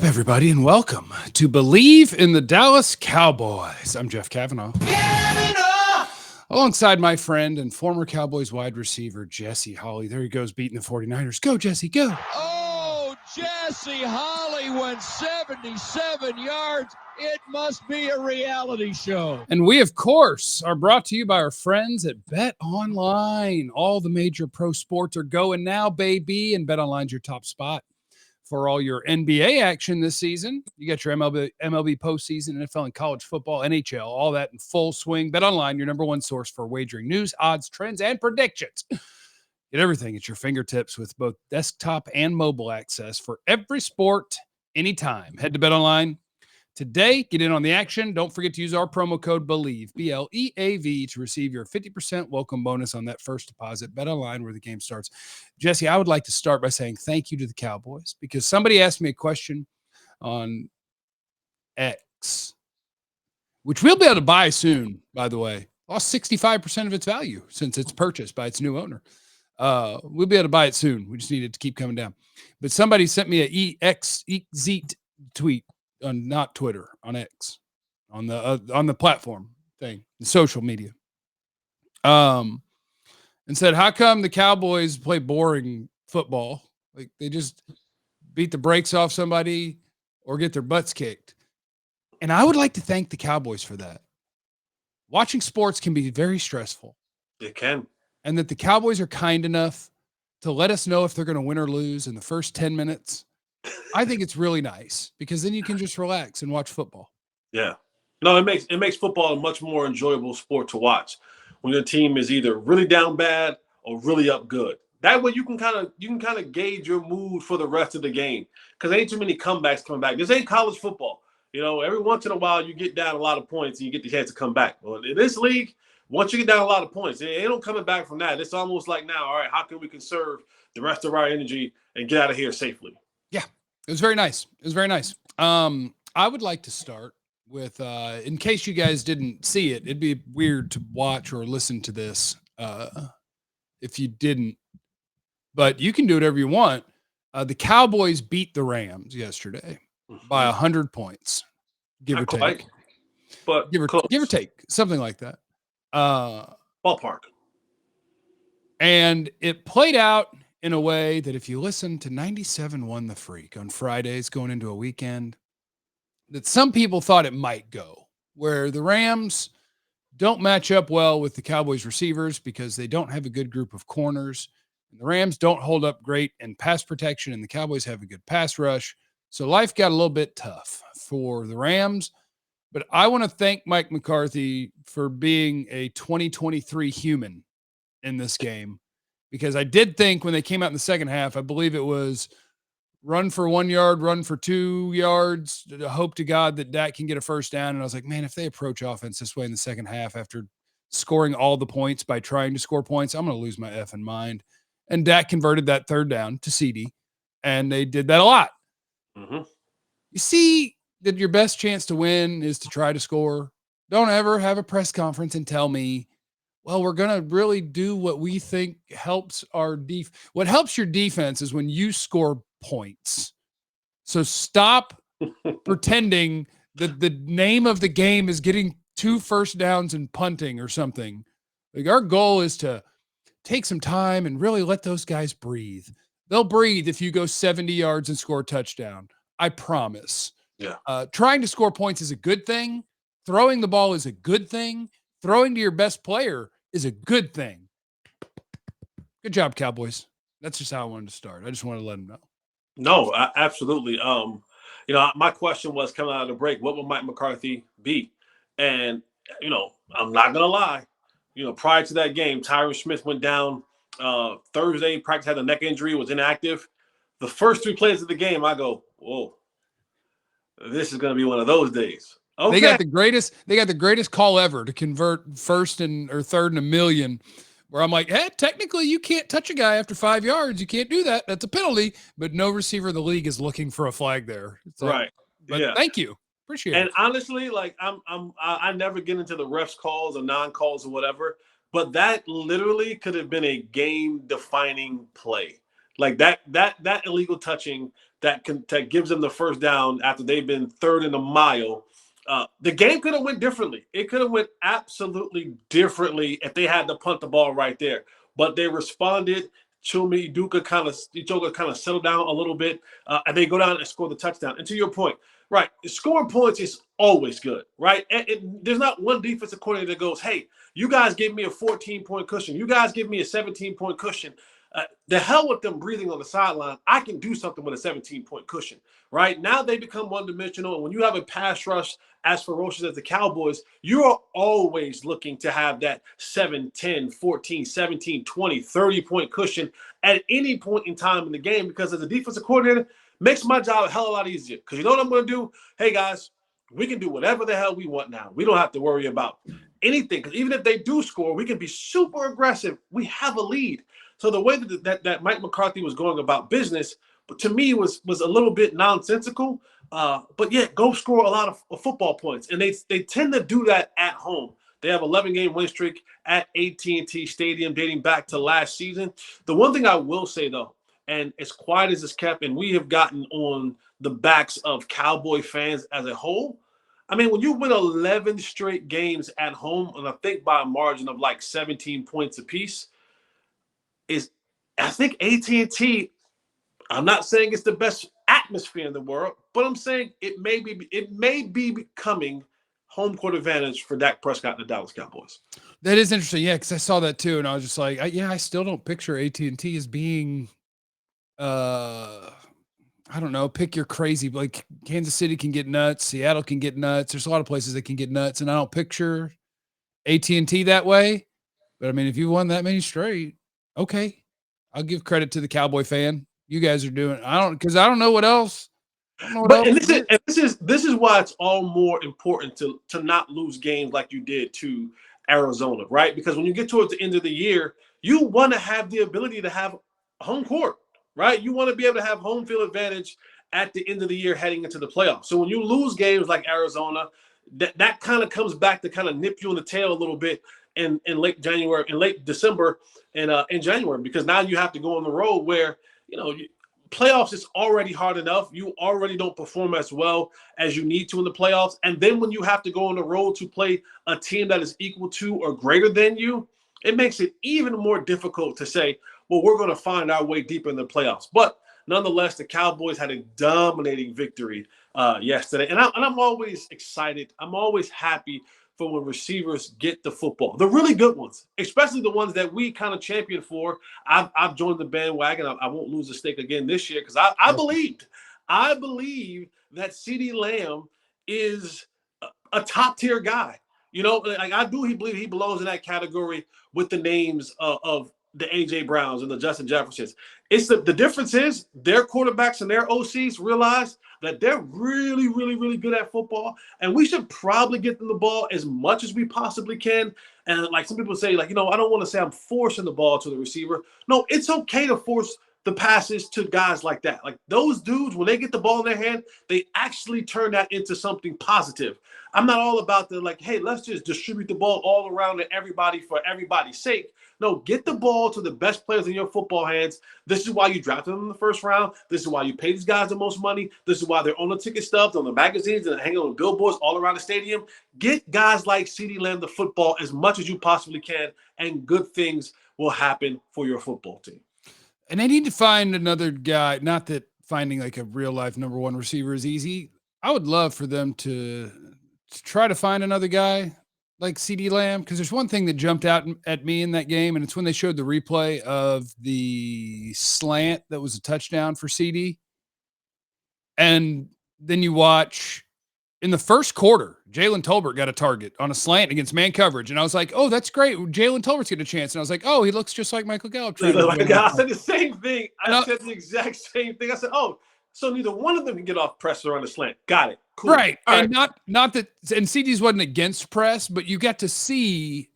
everybody, and welcome to Believe in the Dallas Cowboys. I'm Jeff Cavanaugh. Alongside my friend and former Cowboys wide receiver, Jesse Holley. There he goes, beating the 49ers. Go, Jesse, go. Oh, Jesse Holley went 77 yards. It must be a reality show. And we, of course, are brought to you by our friends at Bet Online. All the major pro sports are going now, baby, and Bet Online's your top spot for all your NBA action this season. You got your MLB postseason, NFL and college football, NHL, all that in full swing. Bet Online, your number one source for wagering news, odds, trends, and predictions. Get everything at your fingertips with both desktop and mobile access for every sport, anytime. Head to Bet Online today. Get in on the action. Don't forget to use our promo code BELIEVE, B-L-E-A-V, to receive your 50% welcome bonus on that first deposit. Bet Online, where the game starts. Jesse, I would like to start by saying thank you to the Cowboys, because somebody asked me a question on X, which we'll be able to buy soon, by the way. Lost 65% of its value since it's purchased by its new owner. We'll be able to buy it soon. We just need it to keep coming down. But somebody sent me a EXZ tweet on not Twitter, on X, on the platform thing, the social media, and said, how come the Cowboys play boring football? Like, they just beat the brakes off somebody or get their butts kicked. And I would like to thank the Cowboys for that. Watching sports can be very stressful. It can. And that the Cowboys are kind enough to let us know if they're going to win or lose in the first 10 minutes. I think it's really nice, because then you can just relax and watch football. Yeah. No, it makes football a much more enjoyable sport to watch when your team is either really down bad or really up good. That way you can kind of gauge your mood for the rest of the game, because ain't too many comebacks coming back. This ain't college football. You know, every once in a while you get down a lot of points and you get the chance to come back. Well, in this league, once you get down a lot of points, it ain't coming back from that. It's almost like, now, all right, how can we conserve the rest of our energy and get out of here safely? Yeah, it was very nice. It was very nice. I would like to start with, in case you guys didn't see it, it'd be weird to watch or listen to this if you didn't, but you can do whatever you want. The Cowboys beat the Rams yesterday by 100 points, give or take. But give or take, something like that. Ballpark. And it played out in a way that, if you listen to 97.1 The Freak on Fridays going into a weekend, that some people thought it might go, where the Rams don't match up well with the Cowboys receivers because they don't have a good group of corners. And the Rams don't hold up great in pass protection, and the Cowboys have a good pass rush. So life got a little bit tough for the Rams. But I want to thank Mike McCarthy for being a 2023 human in this game, because I did think when they came out in the second half, I believe it was run for 1 yard, run for 2 yards, hope to God that Dak can get a first down. And I was like, man, if they approach offense this way in the second half after scoring all the points by trying to score points, I'm going to lose my effing mind. And Dak converted that third down to CeeDee, and they did that a lot. Mm-hmm. You see that your best chance to win is to try to score. Don't ever have a press conference and tell me, well, we're going to really do what we think helps our what helps your defense is when you score points. So stop pretending that the name of the game is getting 2 first downs and punting or something. Like, our goal is to take some time and really let those guys breathe. They'll breathe if you go 70 yards and score a touchdown. I promise. Yeah. Trying to score points is a good thing. Throwing the ball is a good thing. Throwing to your best player is a good thing. Good job, Cowboys. That's just how I wanted to start. I just wanted to let them know. No, absolutely. My question was, coming out of the break, what will Mike McCarthy be? And, I'm not going to lie. Prior to that game, Tyron Smith went down Thursday, practice, had a neck injury, was inactive. The first 3 plays of the game, I go, whoa, this is going to be one of those days. Okay. They got the greatest call ever to convert first or third and a million, where I'm like, hey, technically you can't touch a guy after 5 yards. You can't do that. That's a penalty. But no receiver in the league is looking for a flag there. Right. But yeah. Thank you. Appreciate it. And honestly, like, I never get into the refs calls or non-calls or whatever, but that literally could have been a game-defining play. Like that illegal touching that gives them the first down after they've been third in a mile. The game could have went differently. It could have went absolutely differently if they had to punt the ball right there. But they responded. Chuma Iduka kind of settled down a little bit, and they go down and score the touchdown. And to your point, right, scoring points is always good, right? There's not one defensive coordinator that goes, hey, you guys give me a 14-point cushion. You guys give me a 17-point cushion. The hell with them breathing on the sideline. I can do something with a 17-point cushion, right? Now they become one-dimensional, and when you have a pass rush as ferocious as the Cowboys, you are always looking to have that 7, 10, 14, 17, 20, 30-point cushion at any point in time in the game, because as a defensive coordinator, makes my job a hell of a lot easier. Because you know what I'm going to do? Hey, guys, we can do whatever the hell we want now. We don't have to worry about anything, because even if they do score, we can be super aggressive. We have a lead. So the way that Mike McCarthy was going about business, to me, was a little bit nonsensical. But yeah, go score a lot of football points. And they tend to do that at home. They have 11-game win streak at AT&T Stadium dating back to last season. The one thing I will say, though, and as quiet as it's kept, and we have gotten on the backs of Cowboy fans as a whole, I mean, when you win 11 straight games at home, and I think by a margin of like 17 points apiece, I think AT&T, I'm not saying it's the best atmosphere in the world, but I'm saying it may be becoming home court advantage for Dak Prescott and the Dallas Cowboys. That is interesting. Yeah, because I saw that too, and I was just like, I still don't picture AT&T as being, I don't know, pick your crazy. Like Kansas City can get nuts, Seattle can get nuts. There's a lot of places that can get nuts, and I don't picture AT&T that way. But I mean, if you won that many straight, okay, I'll give credit to the Cowboy fan. You guys are doing. I don't know what else. This is why it's all more important to not lose games like you did to Arizona, right? Because when you get towards the end of the year, you want to have the ability to have home court, right? You want to be able to have home field advantage at the end of the year heading into the playoffs. So when you lose games like Arizona, that kind of comes back to kind of nip you in the tail a little bit in late January, in late December, and in January, because now you have to go on the road where, playoffs is already hard enough. You already don't perform as well as you need to in the playoffs. And then when you have to go on the road to play a team that is equal to or greater than you, it makes it even more difficult to say, well, we're going to find our way deeper in the playoffs. But nonetheless, the Cowboys had a dominating victory yesterday. And I'm always excited. I'm always happy for when receivers get the football. The really good ones, especially the ones that we kind of champion for. I've joined the bandwagon. I won't lose a stake again this year because I believe that CeeDee Lamb is a top-tier guy. I do believe he belongs in that category with the names of the A.J. Browns and the Justin Jeffersons. It's the difference is their quarterbacks and their OCs realize that they're really, really, really good at football, and we should probably get them the ball as much as we possibly can. And like some people say, I don't want to say I'm forcing the ball to the receiver. No, it's okay to force the passes to guys like that. Like those dudes, when they get the ball in their hand, they actually turn that into something positive. I'm not all about hey, let's just distribute the ball all around to everybody for everybody's sake. No, get the ball to the best players in your football hands. This is why you drafted them in the first round. This is why you pay these guys the most money. This is why they're on the ticket stubs, on the magazines, and hanging on billboards all around the stadium. Get guys like CeeDee Lamb the football as much as you possibly can, and good things will happen for your football team. And they need to find another guy. Not that finding a real life number one receiver is easy. I would love for them to try to find another guy like CeeDee Lamb, because there's one thing that jumped out at me in that game, and it's when they showed the replay of the slant that was a touchdown for CeeDee. And then you watch in the first quarter, Jalen Tolbert got a target on a slant against man coverage. And I was like, oh, that's great. Jalen Tolbert's getting a chance. And I was like, oh, he looks just like Michael Gallup. I said the same thing. I said the exact same thing. I said, oh, so neither one of them can get off pressure on the slant. Got it. Cool. Right. All and right. not that, and CD's wasn't against press, but you got to see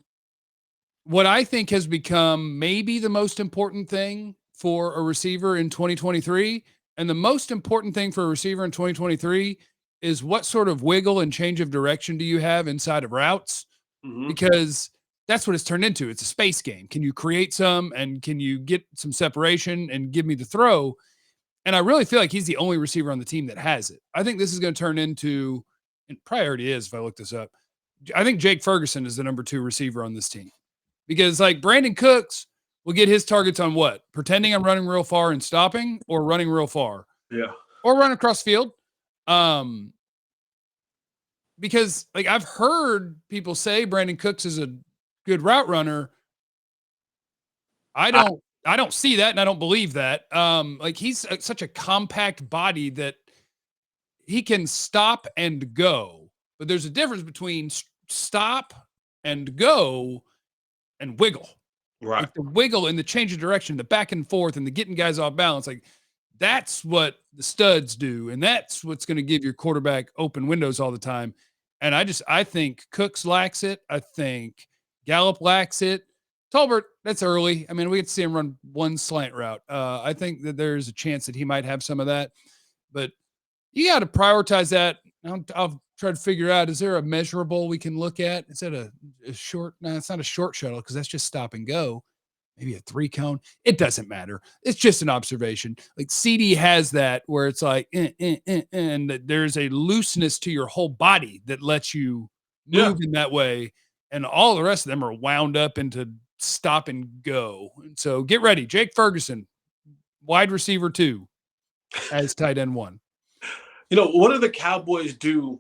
what I think has become maybe the most important thing for a receiver in 2023. And the most important thing for a receiver in 2023 is what sort of wiggle and change of direction do you have inside of routes? Mm-hmm. Because that's what it's turned into. It's a space game. Can you create some, and can you get some separation and give me the throw? And I really feel like he's the only receiver on the team that has it. I think this is going to turn into, and probably already is if I look this up, I think Jake Ferguson is the number 2 receiver on this team. Because like Brandon Cooks will get his targets on what? Pretending I'm running real far and stopping, or running real far. Yeah. Or run across field. Because like I've heard people say Brandon Cooks is a good route runner. I don't see that, and I don't believe that. Like he's such a compact body that he can stop and go, but there's a difference between stop and go and wiggle. Right. Like the wiggle and the change of direction, the back and forth, and the getting guys off balance. Like that's what the studs do, and that's what's going to give your quarterback open windows all the time. And I think Cooks lacks it. I think Gallup lacks it. Tolbert, that's early. I mean, we get to see him run one slant route. I think that there's a chance that he might have some of that, but you got to prioritize that. I'll try to figure out, is there a measurable we can look at? Is that a short? No, it's not a short shuttle because that's just stop and go. Maybe a 3 cone. It doesn't matter. It's just an observation. Like CeeDee has that where it's like, and there's a looseness to your whole body that lets you move in that way. And all the rest of them are wound up into stop and go. And so get ready. Jake Ferguson, wide receiver 2 as tight end 1. You know, what do the Cowboys do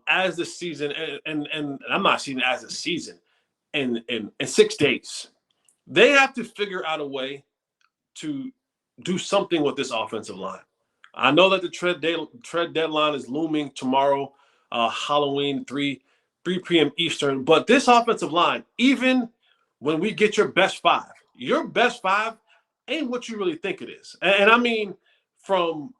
as the season, and I'm not seeing it as a season, in 6 days? They have to figure out a way to do something with this offensive line. I know that the trade deadline is looming tomorrow, Halloween, 3 p.m. Eastern. But this offensive line, even when we get your best 5 ain't what you really think it is. And I mean, from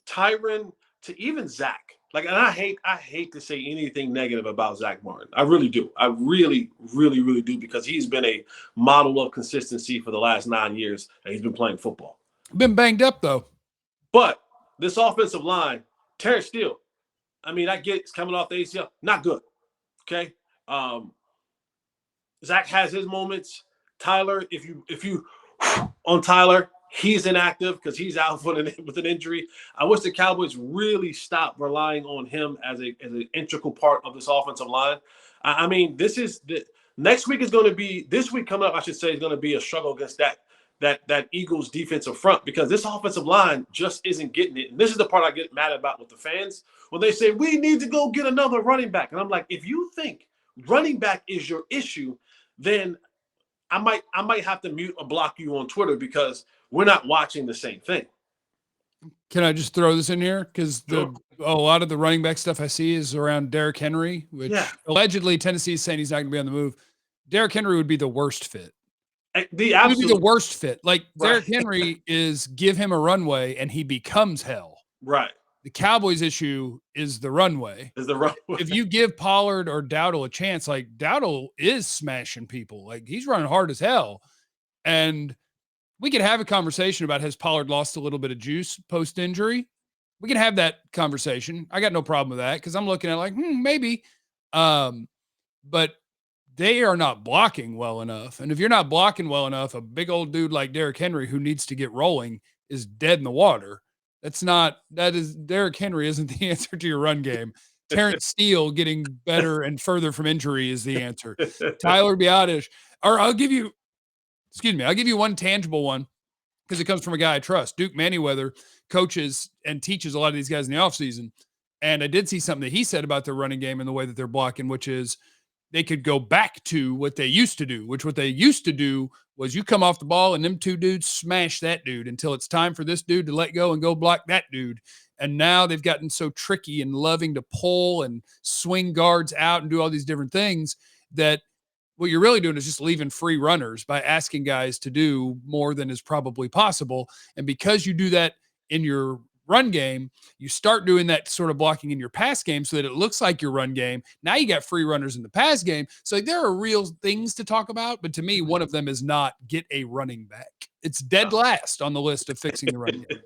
Tyron to even Zach. Like, and I hate to say anything negative about Zach Martin. I really do. I really, really, really do, because he's been a model of consistency for the last 9 years that he's been playing football. Been banged up, though. But this offensive line, Terrence Steele, I mean, I get it's coming off the ACL. Not good. Okay? Zach has his moments. Tyler, if you on Tyler, he's inactive because he's out with an injury. I wish the Cowboys really stopped relying on him as an integral part of this offensive line. I mean, this week coming up, I should say, is going to be a struggle against that Eagles defensive front, because this offensive line just isn't getting it. And this is the part I get mad about with the fans when they say we need to go get another running back. And I'm like, if you think running back is your issue, then I might have to mute or block you on Twitter, because we're not watching the same thing. Can I just throw this in here? Because a lot of the running back stuff I see is around Derrick Henry, which allegedly Tennessee is saying he's not going to be on the move. Derrick Henry would be the worst fit. Would be the worst fit. Like, Derrick Henry is give him a runway and he becomes hell. Right. The Cowboys' issue is the runway. If you give Pollard or Dowdle a chance, like Dowdle is smashing people. Like, he's running hard as hell. And we could have a conversation about, has Pollard lost a little bit of juice post-injury? We can have that conversation. I got no problem with that, because I'm looking at like, maybe. But they are not blocking well enough. And if you're not blocking well enough, a big old dude like Derrick Henry, who needs to get rolling, is dead in the water. Derrick Henry isn't the answer to your run game. Terrence Steele getting better and further from injury is the answer. Tyler Biadasz, or I'll give you one tangible one, because it comes from a guy I trust. Duke Manyweather coaches and teaches a lot of these guys in the offseason. And I did see something that he said about their running game and the way that they're blocking, which is they could go back to what they used to do, was you come off the ball and them 2 dudes smash that dude until it's time for this dude to let go and go block that dude. And now they've gotten so tricky and loving to pull and swing guards out and do all these different things that what you're really doing is just leaving free runners by asking guys to do more than is probably possible. And because you do that in your run game, you start doing that sort of blocking in your pass game so that it looks like your run game. Now you got free runners in the pass game. So there are real things to talk about, but to me, one of them is not get a running back. It's dead last on the list of fixing the run game.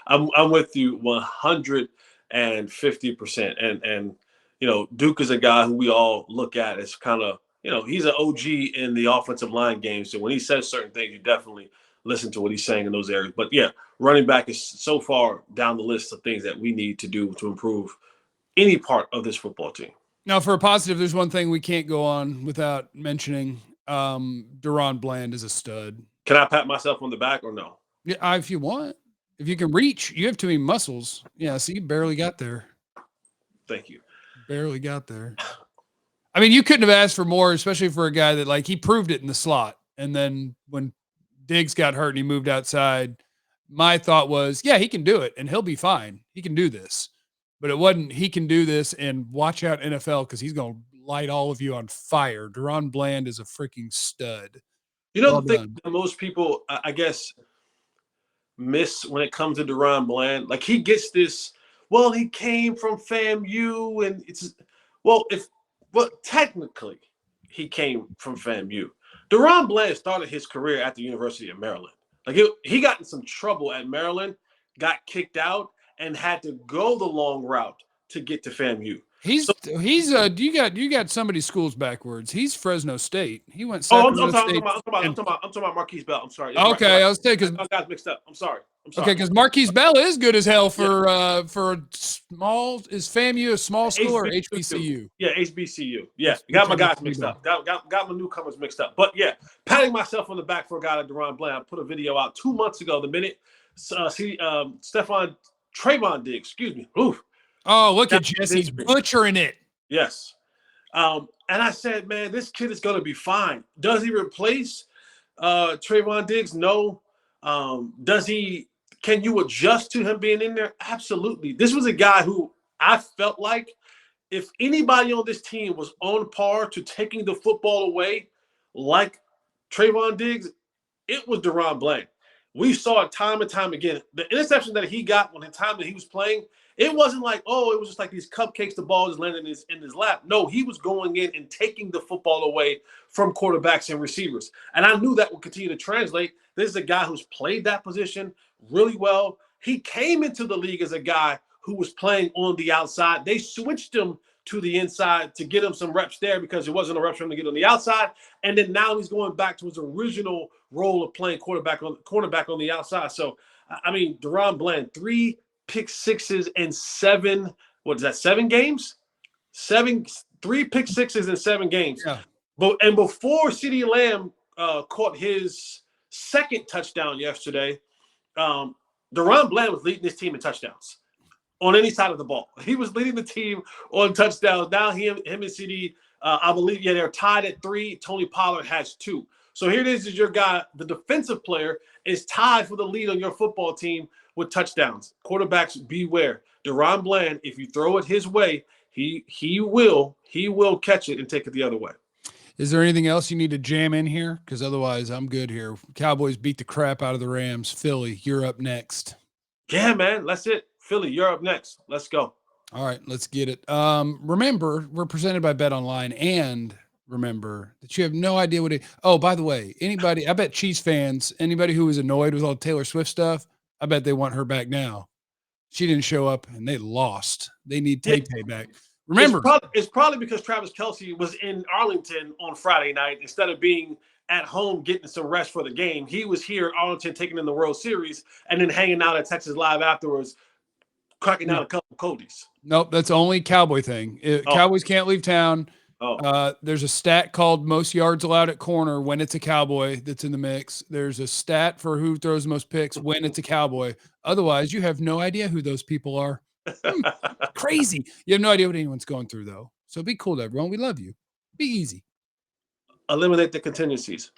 I'm with you 150%. And you know, Duke is a guy who we all look at as kind of he's an OG in the offensive line game. So when he says certain things, you definitely listen to what he's saying in those areas. But yeah, running back is so far down the list of things that we need to do to improve any part of this football team. Now, for a positive, there's one thing we can't go on without mentioning. DaRon Bland is a stud. Can I pat myself on the back or no? Yeah, if you want. If you can reach, you have too many muscles. Yeah, see, you barely got there. Thank you. Barely got there. I mean, you couldn't have asked for more, especially for a guy that, like, he proved it in the slot. And then when Diggs got hurt and he moved outside, my thought was, yeah, he can do it and he'll be fine. He can do this. But it wasn't, he can do this and watch out NFL because he's going to light all of you on fire. DaRon Bland is a freaking stud. The thing that most people, I guess, miss when it comes to DaRon Bland, like he gets this, well, he came from FAMU and technically he came from FAMU. DaRon Bland started his career at the University of Maryland. Like he got in some trouble at Maryland, got kicked out, and had to go the long route to get to FAMU. You got somebody's schools backwards. He's Fresno State. He went I'm Sacramento talking State. about Marquise Bell. I'm sorry. Okay, right. I was thinking I got mixed up. I'm sorry. Okay, because Marquise Bell is good as hell for small. Is FAMU a small school or HBCU? Yeah, HBCU. Yeah, got my guys mixed up. Got my newcomers mixed up. But yeah, patting myself on the back for a guy like DaRon Bland. I put a video out 2 months ago. The minute Trayvon Diggs, excuse me. Oof. Oh, look at Jesse's butchering it. Yes. And I said, man, this kid is going to be fine. Does he replace Trayvon Diggs? No. Can you adjust to him being in there? Absolutely. This was a guy who I felt like if anybody on this team was on par to taking the football away like Trayvon Diggs, it was DaRon Bland. We saw it time and time again. The interception that he got when the time that he was playing, it wasn't like, it was just like these cupcakes, the ball just landed in his lap. No, he was going in and taking the football away from quarterbacks and receivers. And I knew that would continue to translate. This is a guy who's played that position really well. He came into the league as a guy who was playing on the outside. They switched him to the inside to get him some reps there because it wasn't a rep for him to get on the outside. And then now he's going back to his original role of playing cornerback on the outside. So, I mean, DaRon Bland, 3 pick sixes in 7 games? 3 pick sixes in 7 games. Yeah. And before CeeDee Lamb caught his second touchdown yesterday, DaRon Bland was leading his team in touchdowns on any side of the ball. He was leading the team on touchdowns. Now him and CeeDee, I believe, they're tied at 3. Tony Pollard has 2. So here it is your guy, the defensive player, is tied for the lead on your football team with touchdowns. Quarterbacks, beware. DaRon Bland, if you throw it his way, he will catch it and take it the other way. Is there anything else you need to jam in here? Because otherwise, I'm good here. Cowboys beat the crap out of the Rams. Philly, you're up next. Yeah, man, that's it. Philly, you're up next. Let's go. All right, let's get it. Remember, we're presented by Bet Online, and remember that you have no idea what it. Oh, by the way, anybody, I bet Chiefs fans, anybody who was annoyed with all Taylor Swift stuff, I bet they want her back now. She didn't show up, and they lost. They need Tay-Tay back. Remember, it's probably because Travis Kelce was in Arlington on Friday night instead of being at home getting some rest for the game. He was here in Arlington taking in the World Series and then hanging out at Texas Live afterwards, cracking out a couple Cody's. Nope, that's only Cowboy thing. Cowboys can't leave town. There's a stat called most yards allowed at corner when it's a Cowboy that's in the mix. There's a stat for who throws the most picks when it's a Cowboy. Otherwise, you have no idea who those people are. Crazy. You have no idea what anyone's going through, though. So be cool to everyone. We love you. Be easy. Eliminate the contingencies.